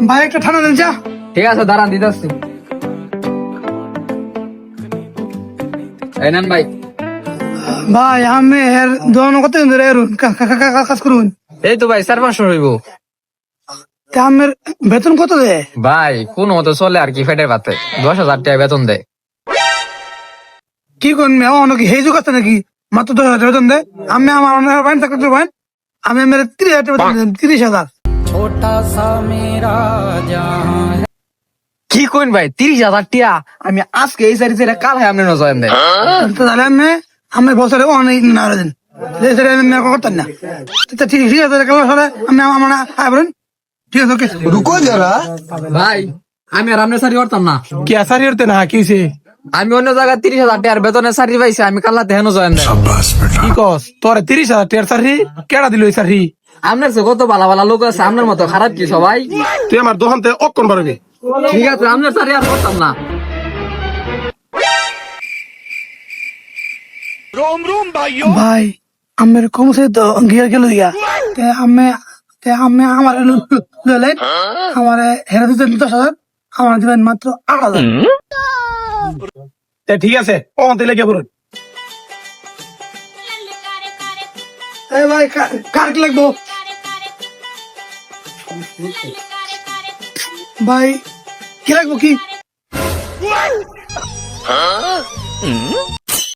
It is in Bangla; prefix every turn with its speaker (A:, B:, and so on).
A: ভাই একটা ঠান্ডা দেন চা।
B: ঠিক আছে দাঁড়ান দিতেছি। এই নেন ভাই।
A: ভাই আমি এর দোকান কত ধরে কাজ করুন।
B: এই তো ভাই 4-500 হইব।
A: তা আমার বেতন কত দেয়?
B: ভাই কোন মতো চলে আর কি, ফেটের পাতে 10,000 টাকা বেতন দেয়।
A: কি করুন অনেক হেজুক আছে নাকি? মাত্র 10,000 বেতন দেয়। আমি আমার বাইন থাকতে বাইন আমি আমার 30,000 বেতন দেন, 30,000।
B: কি কইন ভাই 30,000 টাকা? আমি আজকে এই সারি ছেড়ে কাল হয় আপনি নজর দেন।
A: তাহলে আমি বছরে অনেক না দেন করতেন না। ঠিক ঠিক আছে আমি আমার বলেন ঠিক আছে ওকে।
C: रुको जरा।
B: ভাই আমি আর আপনার সারি করতাম না।
A: কি আসারি হতে না কি হয়েছে?
B: আমি অন্য জায়গায় 30,000 টাকার বেতনের সারি পাইছি, আমি কাল্লা দেহেন জয়েন দেন।
A: কি কস তোর 30,000 টিয়ার সারি কেডা দিল এই সারি?
B: আপনার সে কত ভালো ভালো লোক আছে, আপনার মতো খারাপ কি সবাই?
A: তুই আমার দোকানতে অক্ষণ পারবি।
B: ঠিক আছে আপনার সারি আর করতাম না।
A: ভাই আমার কমছে তো গিয়ে গেল ইয়া আমি আমার লইলেন আমার হেরে দিতেন 10,000, আমার দিবেন মাত্র 8,000। ঠিক আছে ও দিলে কে বলুন। এই ভাই কার কি লাগবো? ভাই কি লাগবো কি?